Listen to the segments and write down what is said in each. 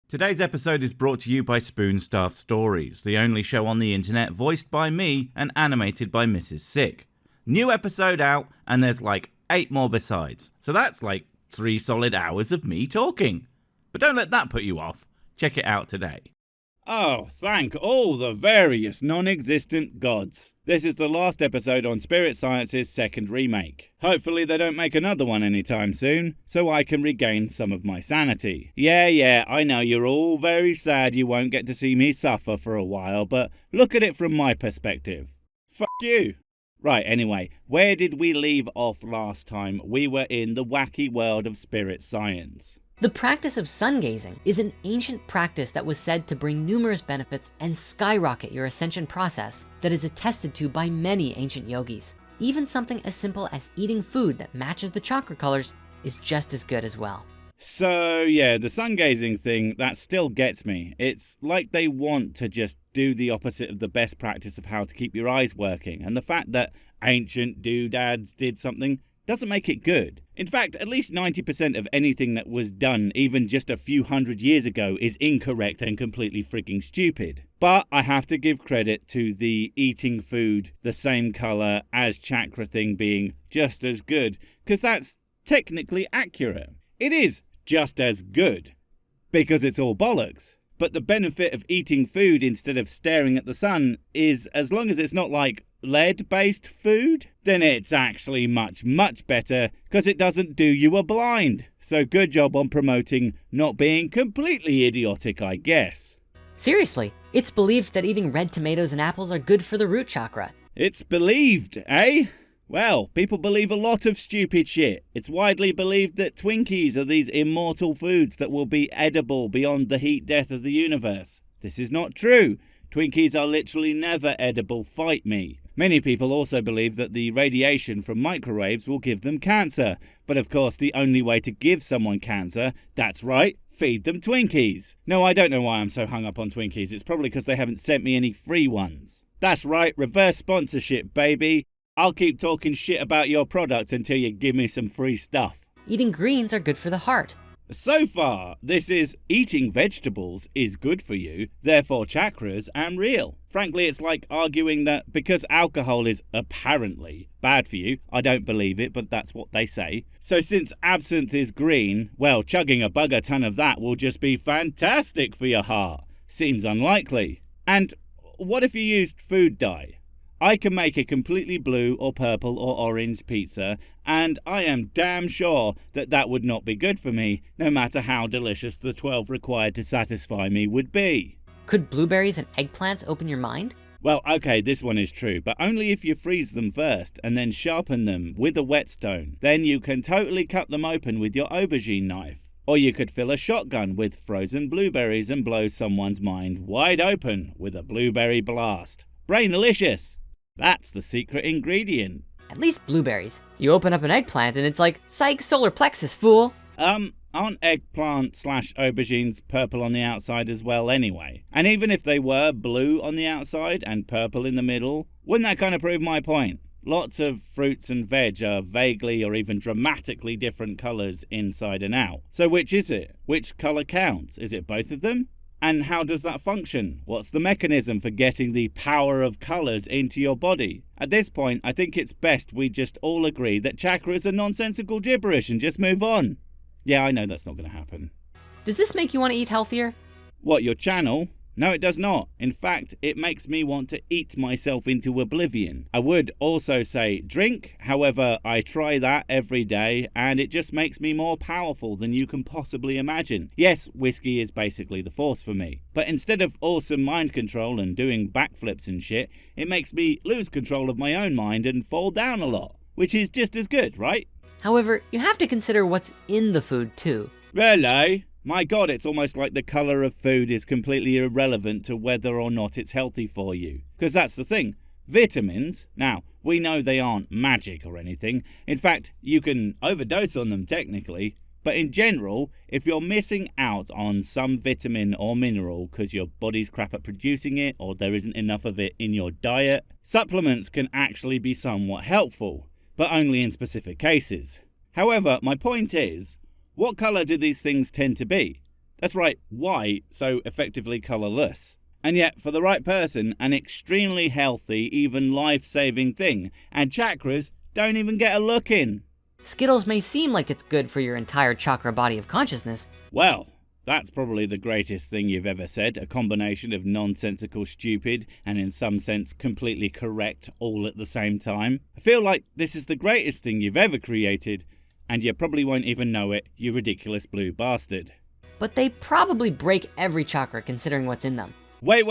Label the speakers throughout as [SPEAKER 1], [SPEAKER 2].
[SPEAKER 1] Today's episode is brought to you by Spoonstaff Stories, the only show on the internet voiced by me and animated by Mrs. Sick. New episode out, and there's like 8 more besides, so that's like 3 solid hours of me talking. But don't let that put you off. Check it out today. Oh, thank all the various non-existent gods. This is the last episode on Spirit Science's second remake. Hopefully they don't make another one anytime soon, so I can regain some of my sanity. Yeah, I know you're all very sad you won't get to see me suffer for a while, but look at it from my perspective. Fuck you. Right, anyway, where did we leave off last time? We were in the wacky world of spirit science.
[SPEAKER 2] The practice of sun gazing is an ancient practice that was said to bring numerous benefits and skyrocket your ascension process that is attested to by many ancient yogis. Even something as simple as eating food that matches the chakra colors is just as good as well.
[SPEAKER 1] So yeah, the sun gazing thing, that still gets me. It's like they want to just do the opposite of the best practice of how to keep your eyes working, and the fact that ancient doodads did something doesn't make it good. In fact, at least 90% of anything that was done even just a few hundred years ago is incorrect and completely freaking stupid. But I have to give credit to the eating food the same colour as chakra thing being just as good, because that's technically accurate. It is just as good, because it's all bollocks. But the benefit of eating food instead of staring at the sun is, as long as it's not like lead-based food, then it's actually much better because it doesn't do you a blind. So good job on promoting not being completely idiotic, I guess.
[SPEAKER 2] Seriously, it's believed that eating red tomatoes and apples are good for the root chakra.
[SPEAKER 1] It's believed, eh? Well, people believe a lot of stupid shit. It's widely believed that Twinkies are these immortal foods that will be edible beyond the heat death of the universe. This is not true. Twinkies are literally never edible, fight me. Many people also believe that the radiation from microwaves will give them cancer. But of course, the only way to give someone cancer, that's right, feed them Twinkies. No, I don't know why I'm so hung up on Twinkies. It's probably because they haven't sent me any free ones. That's right, reverse sponsorship, baby. I'll keep talking shit about your product until you give me some free stuff.
[SPEAKER 2] Eating greens are good for the heart.
[SPEAKER 1] So far, this is eating vegetables is good for you, therefore chakras am real. Frankly, it's like arguing that because alcohol is apparently bad for you, I don't believe it, but that's what they say. So since absinthe is green, well, chugging a bugger ton of that will just be fantastic for your heart. Seems unlikely. And what if you used food dye? I can make a completely blue or purple or orange pizza, and I am damn sure that that would not be good for me, no matter how delicious the 12 required to satisfy me would be.
[SPEAKER 2] Could blueberries and eggplants open your mind?
[SPEAKER 1] Well, okay, this one is true, but only if you freeze them first and then sharpen them with a whetstone. Then you can totally cut them open with your aubergine knife. Or you could fill a shotgun with frozen blueberries and blow someone's mind wide open with a blueberry blast. Brainalicious! That's the secret ingredient.
[SPEAKER 2] At least blueberries. You open up an eggplant and it's like, psych, solar plexus, fool.
[SPEAKER 1] Aren't eggplant/aubergines purple on the outside as well anyway? And even if they were blue on the outside and purple in the middle, wouldn't that kind of prove my point? Lots of fruits and veg are vaguely or even dramatically different colours inside and out. So which is it? Which colour counts? Is it both of them? And how does that function? What's the mechanism for getting the power of colours into your body? At this point, I think it's best we just all agree that chakras are nonsensical gibberish and just move on. Yeah, I know that's not going to happen.
[SPEAKER 2] Does this make you want to eat healthier?
[SPEAKER 1] What, your channel? No, it does not. In fact, it makes me want to eat myself into oblivion. I would also say drink, however, I try that every day and it just makes me more powerful than you can possibly imagine. Yes, whiskey is basically the force for me, but instead of awesome mind control and doing backflips and shit, it makes me lose control of my own mind and fall down a lot, which is just as good, right?
[SPEAKER 2] However, you have to consider what's in the food too.
[SPEAKER 1] Really? My God, it's almost like the colour of food is completely irrelevant to whether or not it's healthy for you. Because that's the thing. Vitamins, now, we know they aren't magic or anything. In fact, you can overdose on them technically. But in general, if you're missing out on some vitamin or mineral because your body's crap at producing it or there isn't enough of it in your diet, supplements can actually be somewhat helpful, but only in specific cases. However, my point is, what colour do these things tend to be? That's right, white, so effectively colourless. And yet, for the right person, an extremely healthy, even life-saving thing. And chakras don't even get a look in.
[SPEAKER 2] Skittles may seem like it's good for your entire chakra body of consciousness.
[SPEAKER 1] Well, that's probably the greatest thing you've ever said, a combination of nonsensical stupid and in some sense completely correct all at the same time. I feel like this is the greatest thing you've ever created, and you probably won't even know it, you ridiculous blue bastard.
[SPEAKER 2] But they probably break every chakra considering what's in them.
[SPEAKER 1] Wait.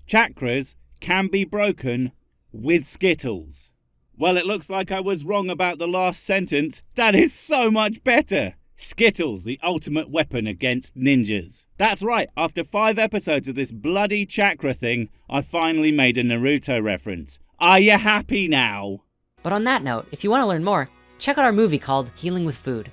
[SPEAKER 1] Chakras can be broken with Skittles. Well, it looks like I was wrong about the last sentence. That is so much better. Skittles, the ultimate weapon against ninjas. That's right, after 5 episodes of this bloody chakra thing, I finally made a Naruto reference. Are you happy now?
[SPEAKER 2] But on that note, if you want to learn more, check out our movie called Healing with Food.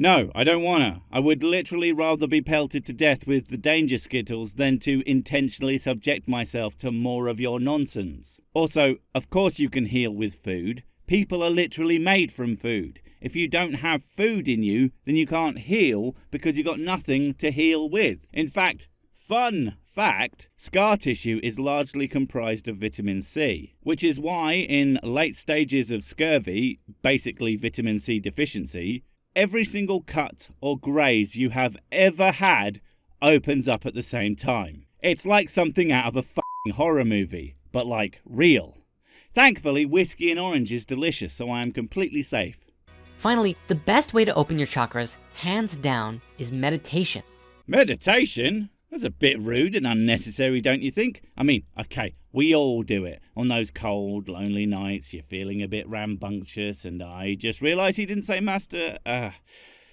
[SPEAKER 1] No, I don't wanna. I would literally rather be pelted to death with the danger Skittles than to intentionally subject myself to more of your nonsense. Also, of course you can heal with food. People are literally made from food. If you don't have food in you, then you can't heal because you've got nothing to heal with. In fact, fun fact, scar tissue is largely comprised of vitamin C, which is why in late stages of scurvy, basically vitamin C deficiency, every single cut or graze you have ever had opens up at the same time. It's like something out of a f***ing horror movie, but like real. Thankfully, whiskey and orange is delicious, so I am completely safe.
[SPEAKER 2] Finally, the best way to open your chakras, hands down, is meditation.
[SPEAKER 1] Meditation? That's a bit rude and unnecessary, don't you think? I mean, okay, we all do it. On those cold, lonely nights, you're feeling a bit rambunctious, and I just realised he didn't say master.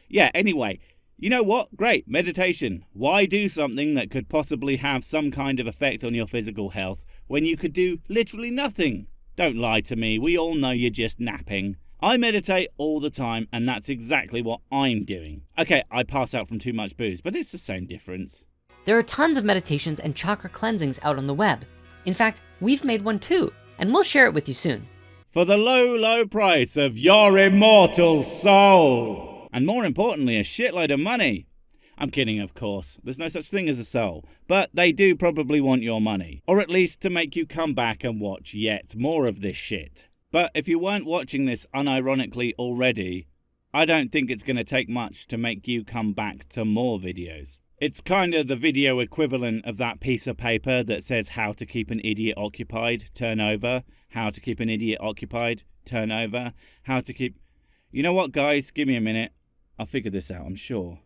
[SPEAKER 1] Yeah, anyway, you know what? Great, meditation. Why do something that could possibly have some kind of effect on your physical health when you could do literally nothing? Don't lie to me, we all know you're just napping. I meditate all the time, and that's exactly what I'm doing. Okay, I pass out from too much booze, but it's the same difference.
[SPEAKER 2] There are tons of meditations and chakra cleansings out on the web. In fact, we've made one too, and we'll share it with you soon.
[SPEAKER 1] For the low, low price of your immortal soul. And more importantly, a shitload of money. I'm kidding, of course. There's no such thing as a soul. But they do probably want your money. Or at least to make you come back and watch yet more of this shit. But if you weren't watching this unironically already, I don't think it's going to take much to make you come back to more videos. It's kind of the video equivalent of that piece of paper that says how to keep an idiot occupied, turn over, how to keep an idiot occupied, turn over, how to keep... You know what, guys? Give me a minute. I'll figure this out, I'm sure.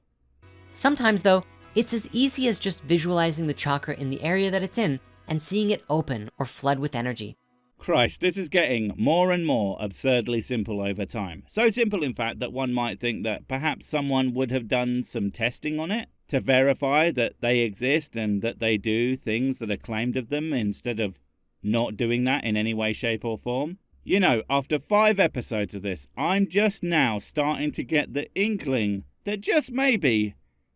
[SPEAKER 2] Sometimes though, it's as easy as just visualizing the chakra in the area that it's in and seeing it open or flood with energy.
[SPEAKER 1] Christ, this is getting more and more absurdly simple over time. So simple, in fact, that one might think that perhaps someone would have done some testing on it to verify that they exist and that they do things that are claimed of them instead of not doing that in any way, shape or form. You know, after 5 episodes of this, I'm just now starting to get the inkling that just maybe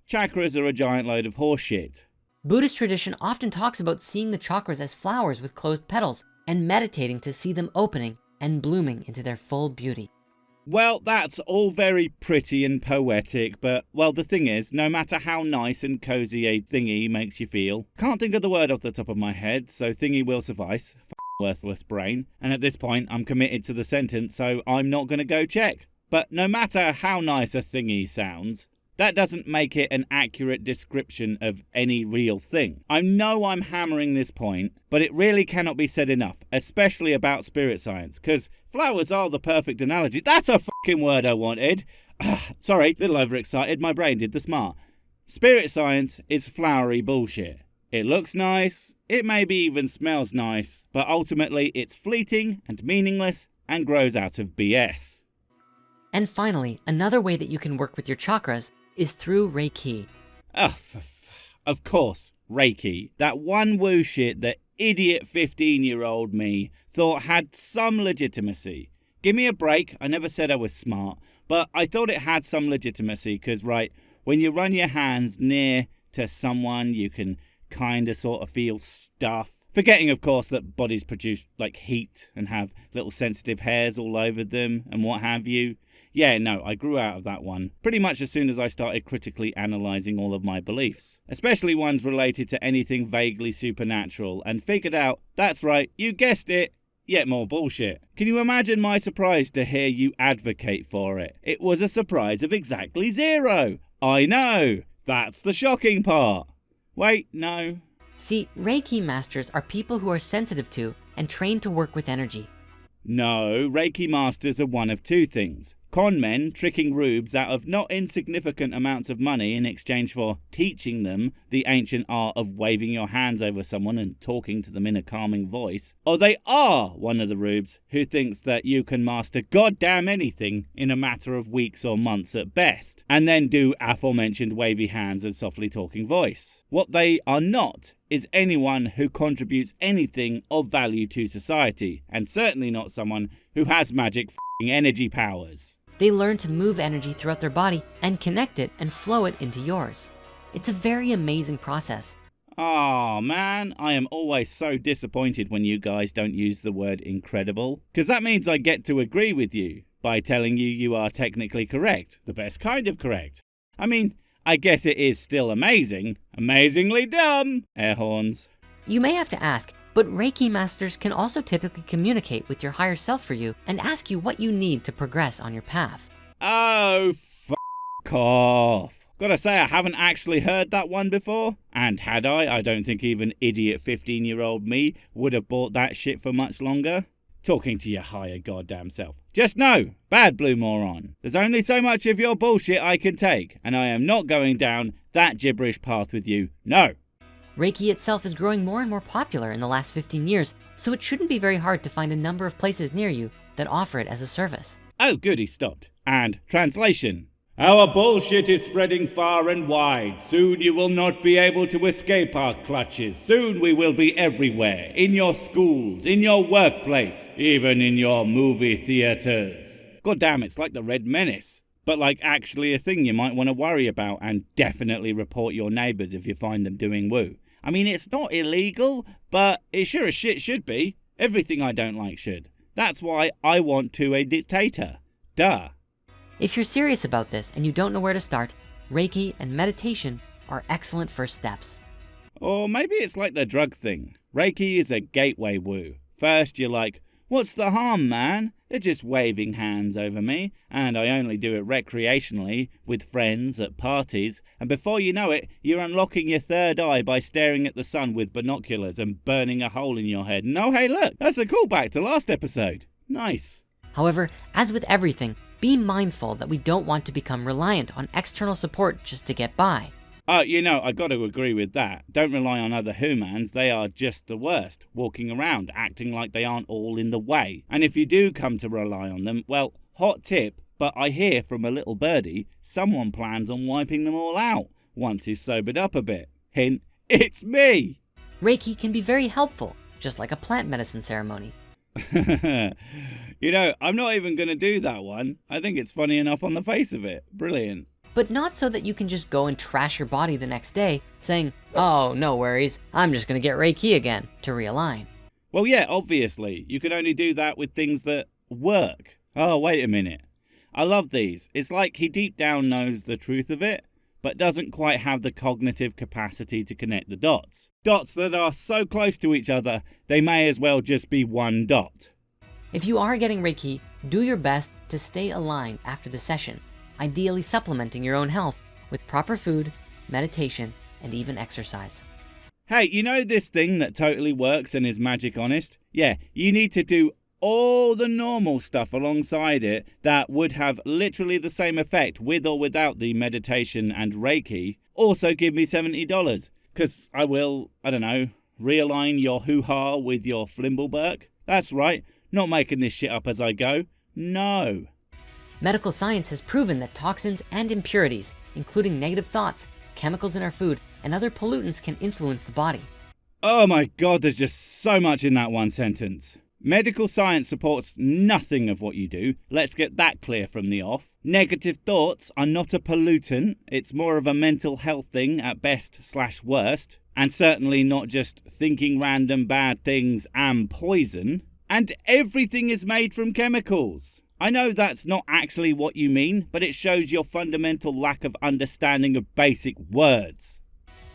[SPEAKER 1] chakras are a giant load of horseshit.
[SPEAKER 2] Buddhist tradition often talks about seeing the chakras as flowers with closed petals and meditating to see them opening and blooming into their full beauty.
[SPEAKER 1] Well, that's all very pretty and poetic, but, well, the thing is, no matter how nice and cozy a thingy makes you feel, can't think of the word off the top of my head, so thingy will suffice, worthless brain, and at this point, I'm committed to the sentence, so I'm not gonna go check. But no matter how nice a thingy sounds, that doesn't make it an accurate description of any real thing. I know I'm hammering this point, but it really cannot be said enough, especially about spirit science, because flowers are the perfect analogy. That's a fucking word I wanted. Sorry, little overexcited, my brain did the smart. Spirit science is flowery bullshit. It looks nice, it maybe even smells nice, but ultimately it's fleeting and meaningless and grows out of BS.
[SPEAKER 2] And finally, another way that you can work with your chakras is through Reiki.
[SPEAKER 1] Of course, Reiki. That one woo shit that idiot 15-year-old me thought had some legitimacy. Give me a break, I never said I was smart, but I thought it had some legitimacy because, right, when you run your hands near to someone, you can kind of sort of feel stuff. Forgetting, of course, that bodies produce like heat and have little sensitive hairs all over them and what have you. Yeah, no, I grew out of that one pretty much as soon as I started critically analysing all of my beliefs, especially ones related to anything vaguely supernatural, and figured out, that's right, you guessed it, yet more bullshit. Can you imagine my surprise to hear you advocate for it? It was a surprise of exactly 0. I know, that's the shocking part. Wait, no.
[SPEAKER 2] See, Reiki masters are people who are sensitive to and trained to work with energy.
[SPEAKER 1] No, Reiki masters are one of 2 things. Con men tricking rubes out of not insignificant amounts of money in exchange for teaching them the ancient art of waving your hands over someone and talking to them in a calming voice. Or they are one of the rubes who thinks that you can master goddamn anything in a matter of weeks or months at best, and then do aforementioned wavy hands and softly talking voice. What they are not is anyone who contributes anything of value to society, and certainly not someone who has magic energy powers.
[SPEAKER 2] They learn to move energy throughout their body and connect it and flow it into yours. It's a very amazing process.
[SPEAKER 1] Aw, man, I am always so disappointed when you guys don't use the word incredible, because that means I get to agree with you by telling you you are technically correct, the best kind of correct. I mean, I guess it is still amazing. Amazingly dumb! Air horns.
[SPEAKER 2] You may have to ask, but Reiki masters can also typically communicate with your higher self for you and ask you what you need to progress on your path.
[SPEAKER 1] Oh, f*** off. Gotta say, I haven't actually heard that one before. And had I don't think even idiot 15-year-old me would have bought that shit for much longer. Talking to your higher goddamn self. Just know, bad blue moron, there's only so much of your bullshit I can take, and I am not going down that gibberish path with you, no.
[SPEAKER 2] Reiki itself is growing more and more popular in the last 15 years, so it shouldn't be very hard to find a number of places near you that offer it as a service.
[SPEAKER 1] Oh, good, he stopped. And translation. Our bullshit is spreading far and wide. Soon you will not be able to escape our clutches. Soon we will be everywhere. In your schools, in your workplace, even in your movie theaters. God damn, it's like the Red Menace. But like actually a thing you might want to worry about, and definitely report your neighbours if you find them doing woo. I mean, it's not illegal, but it sure as shit should be. Everything I don't like should. That's why I want to a dictator. Duh.
[SPEAKER 2] If you're serious about this and you don't know where to start, Reiki and meditation are excellent first steps.
[SPEAKER 1] Or maybe it's like the drug thing. Reiki is a gateway woo. First you're like, what's the harm, man? They're just waving hands over me, and I only do it recreationally, with friends, at parties, and before you know it, you're unlocking your third eye by staring at the sun with binoculars and burning a hole in your head. And oh hey look, that's a callback to last episode. Nice.
[SPEAKER 2] However, as with everything, be mindful that we don't want to become reliant on external support just to get by.
[SPEAKER 1] I got to agree with that. Don't rely on other humans. They are just the worst, walking around acting like they aren't all in the way. And if you do come to rely on them, well, hot tip, but I hear from a little birdie, someone plans on wiping them all out once he's sobered up a bit. Hint, it's me!
[SPEAKER 2] Reiki can be very helpful, just like a plant medicine ceremony.
[SPEAKER 1] I'm not even going to do that one. I think it's funny enough on the face of it. Brilliant.
[SPEAKER 2] But not so that you can just go and trash your body the next day saying, oh, no worries, I'm just gonna get Reiki again to realign.
[SPEAKER 1] Well, yeah, obviously. You can only do that with things that work. Oh, wait a minute. I love these. It's like he deep down knows the truth of it, but doesn't quite have the cognitive capacity to connect the dots. Dots that are so close to each other, they may as well just be one dot.
[SPEAKER 2] If you are getting Reiki, do your best to stay aligned after the session, ideally supplementing your own health with proper food, meditation, and even exercise.
[SPEAKER 1] Hey, you know this thing that totally works and is magic honest? Yeah, you need to do all the normal stuff alongside it that would have literally the same effect with or without the meditation and Reiki. Also give me $70, because I will, realign your hoo-ha with your flimbleberg. That's right, not making this shit up as I go. No.
[SPEAKER 2] Medical science has proven that toxins and impurities, including negative thoughts, chemicals in our food, and other pollutants can influence the body.
[SPEAKER 1] Oh my God, there's just so much in that one sentence. Medical science supports nothing of what you do. Let's get that clear from the off. Negative thoughts are not a pollutant. It's more of a mental health thing at best/worst. And certainly not just thinking random bad things and poison. And everything is made from chemicals. I know that's not actually what you mean, but it shows your fundamental lack of understanding of basic words.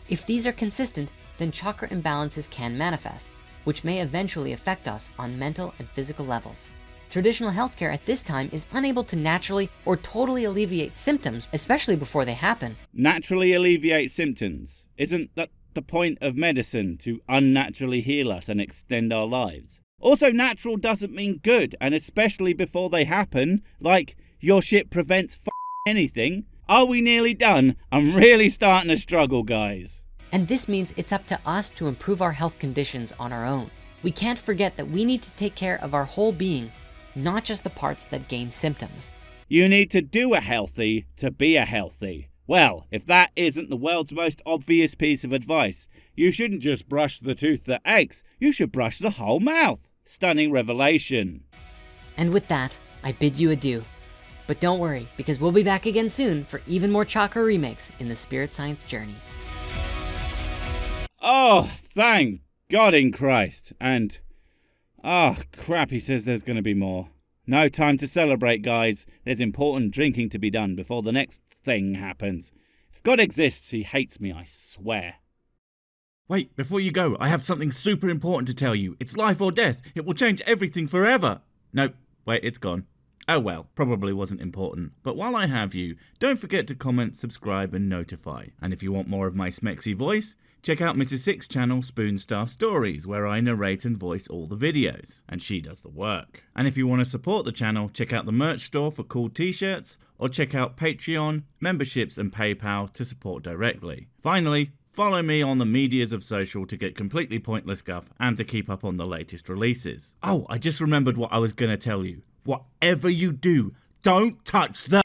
[SPEAKER 2] If these are consistent, then chakra imbalances can manifest, which may eventually affect us on mental and physical levels. Traditional healthcare at this time is unable to naturally or totally alleviate symptoms, especially before they happen.
[SPEAKER 1] Naturally alleviate symptoms. Isn't that the point of medicine, to unnaturally heal us and extend our lives? Also, natural doesn't mean good, and especially before they happen, like your shit prevents anything. Are we nearly done? I'm really starting to struggle, guys.
[SPEAKER 2] And this means it's up to us to improve our health conditions on our own. We can't forget that we need to take care of our whole being, not just the parts that gain symptoms.
[SPEAKER 1] You need to do a healthy to be a healthy. Well, if that isn't the world's most obvious piece of advice, you shouldn't just brush the tooth that aches, you should brush the whole mouth. Stunning revelation.
[SPEAKER 2] And with that, I bid you adieu. But don't worry, because we'll be back again soon for even more chakra remakes in the spirit science journey.
[SPEAKER 1] Oh, thank God in Christ. And, crap, he says there's going to be more. No time to celebrate, guys. There's important drinking to be done before the next thing happens. If God exists, he hates me, I swear.
[SPEAKER 3] Wait, before you go, I have something super important to tell you. It's life or death. It will change everything forever. Nope, wait, it's gone. Oh well, probably wasn't important. But while I have you, don't forget to comment, subscribe and notify. And if you want more of my smexy voice, check out Mrs. Six's channel Spoonstaff Stories, where I narrate and voice all the videos, and she does the work. And if you want to support the channel, check out the merch store for cool t-shirts, or check out Patreon, memberships and PayPal to support directly. Finally, follow me on the medias of social to get completely pointless guff and to keep up on the latest releases. Oh, I just remembered what I was gonna tell you. Whatever you do, don't touch the